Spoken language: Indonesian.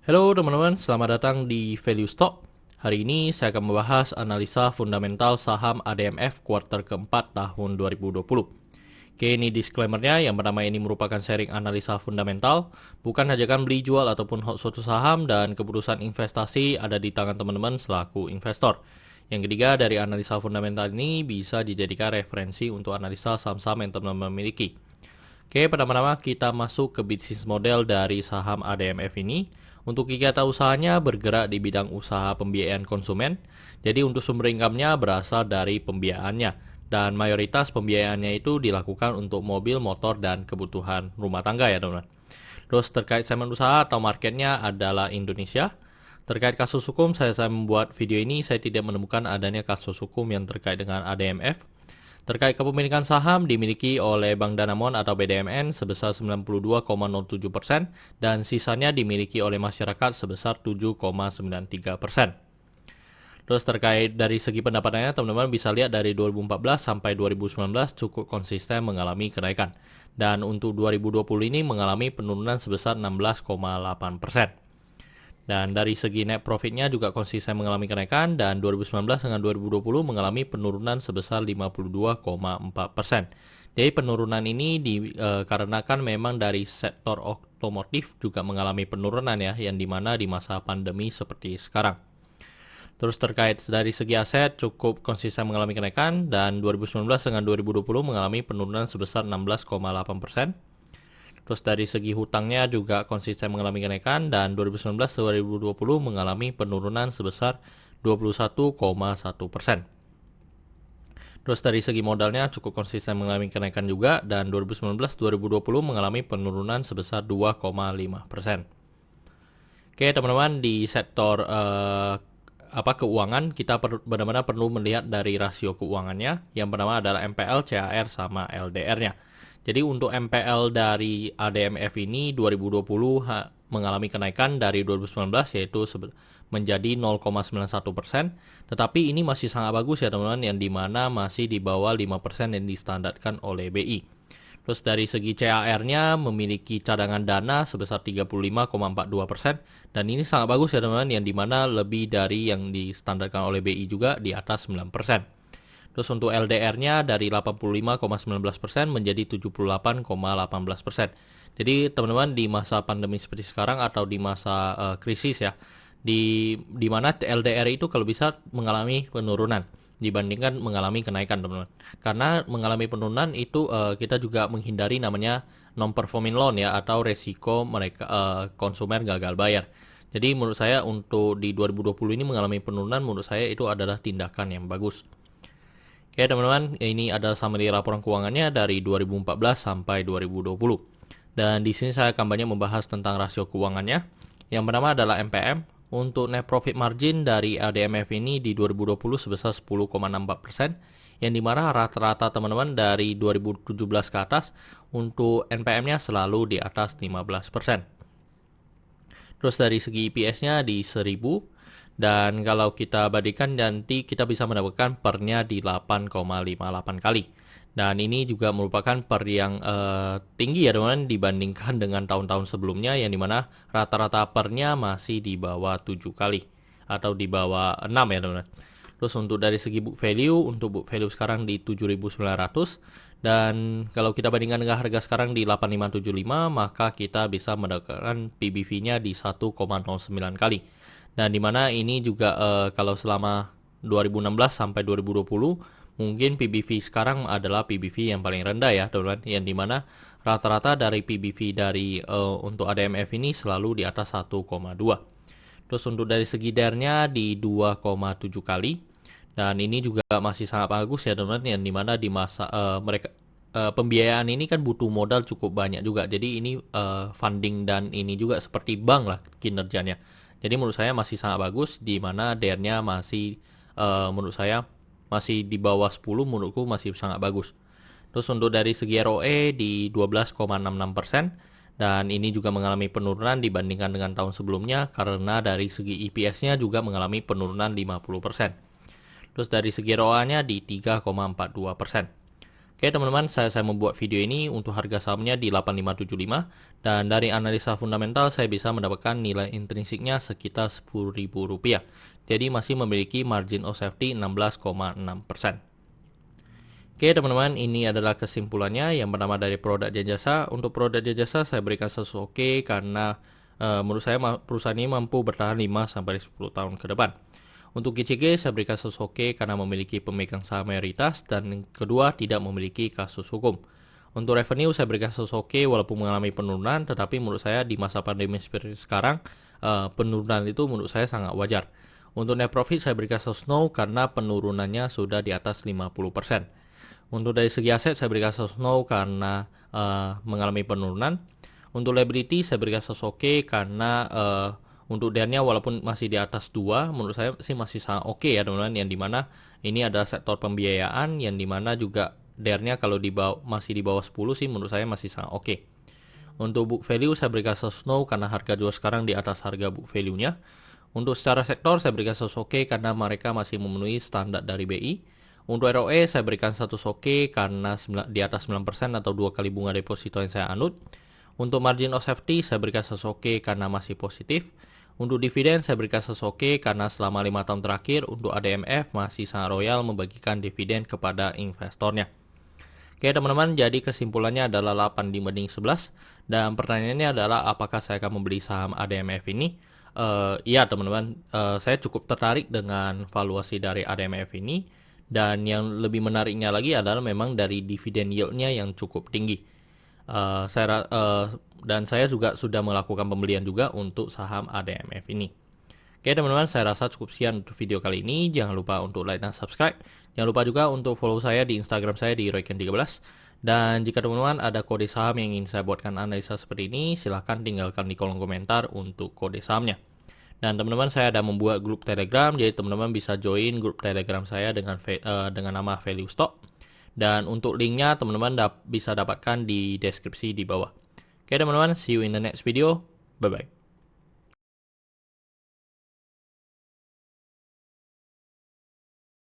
Halo teman-teman, selamat datang di Value Stock. Hari ini saya akan membahas analisa fundamental saham ADMF kuartal keempat tahun 2020. Oke, ini disclaimer-nya. Yang pertama, ini merupakan sharing analisa fundamental, bukan ajakan beli jual ataupun hold suatu saham, dan keputusan investasi ada di tangan teman-teman selaku investor. Yang ketiga, dari analisa fundamental ini bisa dijadikan referensi untuk analisa saham-saham yang teman-teman miliki. Oke, pertama-tama kita masuk ke bisnis model dari saham ADMF ini. Untuk kegiatan usahanya bergerak di bidang usaha pembiayaan konsumen. Jadi untuk sumber income-nya berasal dari pembiayaannya. Dan mayoritas pembiayaannya itu dilakukan untuk mobil, motor, dan kebutuhan rumah tangga ya teman-teman. Terus terkait segmen usaha atau marketnya adalah Indonesia. Terkait kasus hukum, saya membuat video ini, saya tidak menemukan adanya kasus hukum yang terkait dengan ADMF. Terkait kepemilikan saham dimiliki oleh Bank Danamon atau BDMN sebesar 92,07% dan sisanya dimiliki oleh masyarakat sebesar 7,93%. Terus terkait dari segi pendapatannya, teman-teman bisa lihat dari 2014 sampai 2019 cukup konsisten mengalami kenaikan. Dan untuk 2020 ini mengalami penurunan sebesar 16,8%. Dan dari segi net profitnya juga konsisten mengalami kenaikan, dan 2019 dengan 2020 mengalami penurunan sebesar 52,4%. Jadi penurunan ini dikarenakan memang dari sektor otomotif juga mengalami penurunan ya, yang dimana di masa pandemi seperti sekarang. Terus terkait dari segi aset cukup konsisten mengalami kenaikan, dan 2019 dengan 2020 mengalami penurunan sebesar 16,8%. Terus dari segi hutangnya juga konsisten mengalami kenaikan, dan 2019-2020 mengalami penurunan sebesar 21,1%. Terus dari segi modalnya cukup konsisten mengalami kenaikan juga, dan 2019-2020 mengalami penurunan sebesar 2,5%. Oke teman-teman, di sektor keuangan kita benar-benar perlu melihat dari rasio keuangannya. Yang pertama adalah MPL, CAR, sama LDR-nya. Jadi untuk MPL dari ADMF ini 2020 mengalami kenaikan dari 2019 yaitu menjadi 0,91%. Tetapi ini masih sangat bagus ya teman-teman, yang dimana masih di bawah 5% yang distandarkan oleh BI. Terus dari segi CAR-nya memiliki cadangan dana sebesar 35,42%. Dan ini sangat bagus ya teman-teman, yang dimana lebih dari yang distandarkan oleh BI juga di atas 9%. Terus untuk LDR-nya dari 85,19% menjadi 78,18%. Jadi teman-teman, di masa pandemi seperti sekarang atau di masa krisis ya, di mana LDR itu kalau bisa mengalami penurunan dibandingkan mengalami kenaikan teman-teman. Karena mengalami penurunan itu kita juga menghindari namanya non-performing loan ya, atau resiko mereka konsumen gagal bayar. Jadi menurut saya untuk di 2020 ini mengalami penurunan, menurut saya itu adalah tindakan yang bagus. Oke teman-teman, ini ada summary laporan keuangannya dari 2014 sampai 2020. Dan di sini saya akan banyak membahas tentang rasio keuangannya. Yang pertama adalah MPM. Untuk net profit margin dari ADMF ini di 2020 sebesar 10,64%, yang dimana rata-rata teman-teman dari 2017 ke atas untuk NPM-nya selalu di atas 15%. Terus dari segi EPS-nya di 1000. Dan kalau kita bandingkan nanti kita bisa mendapatkan pernya di 8,58 kali. Dan ini juga merupakan per yang tinggi ya teman-teman dibandingkan dengan tahun-tahun sebelumnya, yang dimana rata-rata pernya masih di bawah 7 kali atau di bawah 6 ya teman-teman. Terus untuk dari segi book value, untuk book value sekarang di 7.900. Dan kalau kita bandingkan dengan harga sekarang di 8575, maka kita bisa mendapatkan PBV-nya di 1,09 kali. Dan dimana ini juga kalau selama 2016 sampai 2020 mungkin PBV sekarang adalah PBV yang paling rendah ya teman-teman, yang dimana rata-rata dari PBV dari untuk ADMF ini selalu di atas 1,2. Terus untuk dari segi DER-nya di 2,7 kali, dan ini juga masih sangat bagus ya teman-teman, yang dimana di masa mereka pembiayaan ini kan butuh modal cukup banyak juga. Jadi ini funding dan ini juga seperti bank lah kinerjanya. Jadi menurut saya masih sangat bagus, di mana DER-nya masih menurut saya masih di bawah 10, menurutku masih sangat bagus. Terus untuk dari segi ROE di 12,66%, dan ini juga mengalami penurunan dibandingkan dengan tahun sebelumnya karena dari segi EPS-nya juga mengalami penurunan 50%. Terus dari segi ROA-nya di 3,42%. Oke teman-teman, saya membuat video ini untuk harga sahamnya di 8575 dan dari analisa fundamental saya bisa mendapatkan nilai intrinsiknya sekitar Rp10.000. Jadi masih memiliki margin of safety 16,6%. Oke teman-teman, ini adalah kesimpulannya yang pertama dari produk dan jasa. Untuk produk dan jasa saya berikan status oke karena menurut saya perusahaan ini mampu bertahan 5-10 tahun ke depan. Untuk GCG saya berikan status oke karena memiliki pemegang saham mayoritas dan yang kedua tidak memiliki kasus hukum. Untuk revenue saya berikan status oke walaupun mengalami penurunan, tetapi menurut saya di masa pandemi seperti sekarang penurunan itu menurut saya sangat wajar. Untuk net profit saya berikan status no karena penurunannya sudah di atas 50%. Untuk dari segi aset saya berikan status no karena mengalami penurunan. Untuk liability saya berikan status oke karena untuk DER-nya walaupun masih di atas 2, menurut saya sih masih sangat oke ya teman-teman, yang dimana ini adalah sektor pembiayaan yang dimana juga DER-nya kalau masih di bawah 10 sih menurut saya masih sangat oke. Untuk book value saya berikan status no karena harga jual sekarang di atas harga book value-nya. Untuk secara sektor saya berikan status oke karena mereka masih memenuhi standar dari BI. Untuk ROE saya berikan status oke karena di atas 9% atau 2 kali bunga deposito yang saya anut. Untuk margin of safety saya berikan status oke karena masih positif. Untuk dividen saya berikan status oke karena selama 5 tahun terakhir untuk ADMF masih sangat royal membagikan dividen kepada investornya. Oke teman-teman, jadi kesimpulannya adalah 8:11 dan pertanyaannya adalah apakah saya akan membeli saham ADMF ini? Iya teman-teman, saya cukup tertarik dengan valuasi dari ADMF ini dan yang lebih menariknya lagi adalah memang dari dividen yield-nya yang cukup tinggi. Dan saya juga sudah melakukan pembelian juga untuk saham ADMF ini. Oke teman-teman, saya rasa cukup sekian untuk video kali ini. Jangan lupa untuk like dan subscribe. Jangan lupa juga untuk follow saya di Instagram saya di Royken13. Dan jika teman-teman ada kode saham yang ingin saya buatkan analisa seperti ini, silahkan tinggalkan di kolom komentar untuk kode sahamnya. Dan teman-teman, saya ada membuat grup Telegram, jadi teman-teman bisa join grup Telegram saya dengan nama Value Stock. Dan untuk linknya teman-teman bisa dapatkan di deskripsi di bawah. Oke teman-teman, see you in the next video. Bye-bye.